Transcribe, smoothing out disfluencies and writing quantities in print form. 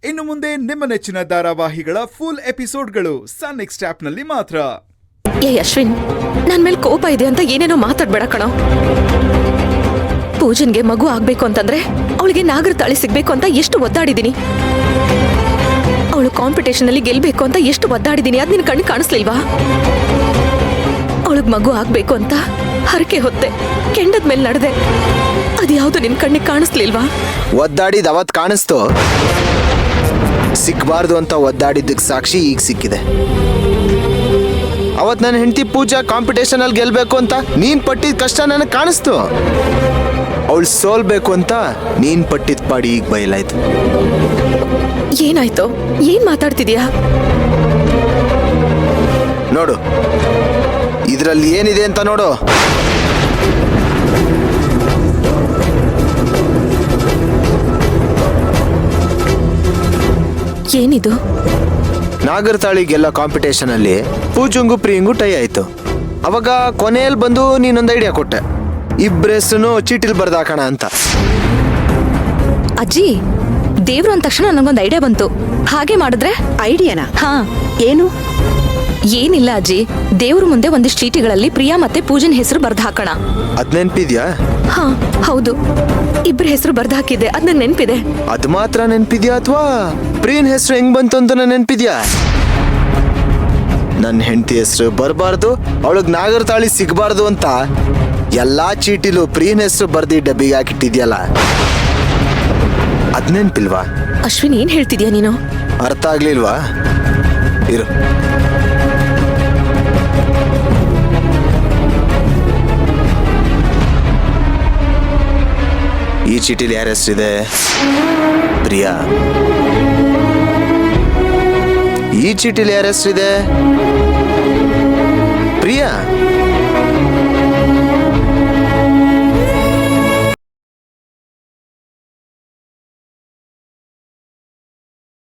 ಇನ್ನು ಮುಂದೆ ನಿಮ್ಮ ನೆಚ್ಚಿನ ಧಾರಾವಾಹಿಗಳ ಫುಲ್ ಎಪಿಸೋಡ್ಗಳು ಸನ್ ನೆಕ್ಸ್ಟ್ ಆಪ್ನಲ್ಲಿ ಮಾತ್ರ. ಏ ಅಶ್ವಿನ್, ನನ್ ಮೇಲೆ ಕೋಪ ಇದೆ ಅಂತ ಏನೇನೋ ಮಾತಾಡ್ಬೇಡ ಕಣೋ. ಪೂಜನ್ಗೆ ಮಗು ಆಗ್ಬೇಕು ಅಂತಂದ್ರೆ ಅವಳಿಗೆ ನಾಗರ ತಾಳಿ ಸಿಗ್ಬೇಕು ಅಂತ ಎಷ್ಟು ಒದ್ದಾಡಿದೀನಿ. ಅವಳು ಕಾಂಪಿಟೇಷನ್ ಅಲ್ಲಿ ಗೆಲ್ಬೇಕು ಅಂತ ಎಷ್ಟು ಒದ್ದಾಡಿದೀನಿ. ಅದ್ ನಿನ್ ಕಣ್ಣು ಕಾಣಿಸ್ಲಿಲ್ವಾ? ಅವಳಿಗೆ ಮಗು ಆಗ್ಬೇಕು ಅಂತ ಹರಕೆ ಹೊತ್ತೆ ಕೆಂಡದ ಮೇಲೆ ನಡೆದೆ. ಅದ್ಯಾವುದು ನಿನ್ ಕಣ್ಣಿಗೆ ಕಾಣಿಸ್ಲಿಲ್ವಾ? ಒದ್ದಾಡಿದ ಅವತ್ ಕಾಣಿಸ್ತು, ಸಿಕ್ಬಾರ್ದು ಅಂತ ಒದ್ದಾಡಿದ್ದಕ್ಕೆ ಸಾಕ್ಷಿ ಈಗ ಸಿಕ್ಕಿದೆ. ಅವತ್ ನನ್ನ ಹೆಂಡತಿ ಪೂಜಾ ಕಾಂಪಿಟೇಷನ್ ಅಲ್ಲಿ ಗೆಲ್ಬೇಕು ಅಂತ ನೀನ್ ಪಟ್ಟಿದ ಕಷ್ಟ ನನಗೆ ಕಾಣಿಸ್ತು. ಅವಳು ಸೋಲ್ಬೇಕು ಅಂತ ನೀನ್ ಪಟ್ಟಿದ ಪಾಡಿ ಈಗ ಬಯಲಾಯ್ತು. ಏನಾಯ್ತು? ಏನ್ ಮಾತಾಡ್ತಿದ್ಯಾ? ನೋಡು, ಇದ್ರಲ್ಲಿ ಏನಿದೆ ಅಂತ ನೋಡು. ಏನಿದು? ನಾಗರ ತಾಳಿ ಗೆಲ್ಲೋ ಕಾಂಪಿಟೇಷನ್ ಅಲ್ಲಿ ಪೂಜಂಗು ಪ್ರಿಯಂಗು ಟೈ ಆಯ್ತು. ಅವಾಗ ಕೊನೆಯಲ್ಲಿ ಬಂದು ನೀನೊಂದು ಐಡಿಯಾ ಕೊಟ್ಟೆ, ಇಬ್ಬರ ಹೆಸರು ಚೀಟಿಲ್ ಬರ್ದಾಕಣ ಅಂತ. ಅಜ್ಜಿ, ದೇವ್ರು ಅಂದ ತಕ್ಷಣ ನನಗೊಂದು ಐಡಿಯಾ ಬಂತು. ಹಾಗೆ ಮಾಡಿದ್ರೆ? ಐಡಿಯಾನಾ? ಹಾ. ಏನು? ಏನಿಲ್ಲ ಅಜ್ಜಿ, ದೇವ್ರ ಮುಂದೆ ಒಂದಿಷ್ಟು ಚೀಟಿಗಳಲ್ಲಿ ಪ್ರಿಯಾ ಮತ್ತೆ ಪೂಜನ್ ಹೆಸರು ಬರ್ದ್ ಹಾಕೋಣ. ಅದ್ ನೆನ್ಪಿದ್ಯಾ? ಹಾ ಹೌದು, ಇಬ್ಬರ ಹೆಸರು ಬರ್ದ್ ಹಾಕಿದ್ದೆ, ಅದ್ ನಂಗೆ ನೆನ್ಪಿದೆ. ಅದ್ ಮಾತ್ರ ನೆನ್ಪಿದ್ಯಾ ಅಥವಾ ಪ್ರಿಯನ್ ಹೆಸರು ಹೆಂಗ್ ಬಂತು ಅಂತ ನೆನ್ಪಿದ್ಯಾ? ನನ್ನ ಹೆಂಡತಿ ಹೆಸರು ಬರಬಾರ್ದು, ಅವಳಿಗೆ ನಾಗರ ತಾಳಿ ಸಿಗಬಾರ್ದು ಅಂತ ಎಲ್ಲಾ ಚೀಟಿಲು ಪ್ರಿಯನ್ ಹೆಸರು ಬರ್ದಿ ಡಬ್ಬಿಗೆ ಹಾಕಿಟ್ಟಿದ್ಯಲ್ಲ, ಅದ್ ನೆನ್ಪಿಲ್ವಾ? ಅಶ್ವಿನ್, ಏನ್ ಹೇಳ್ತಿದ್ಯಾ ನೀನು? ಅರ್ಥ ಆಗ್ಲಿಲ್ವಾ? ಇರು, ಈ ಚೀಟಿಲಿ ಯಾರ ಹೆಸರಿದೆ? ಪ್ರಿಯಾ. ಈ ಚೀಟಿಲಿ ಯಾರ ಹೆಸರಿದೆ? ಪ್ರಿಯಾ.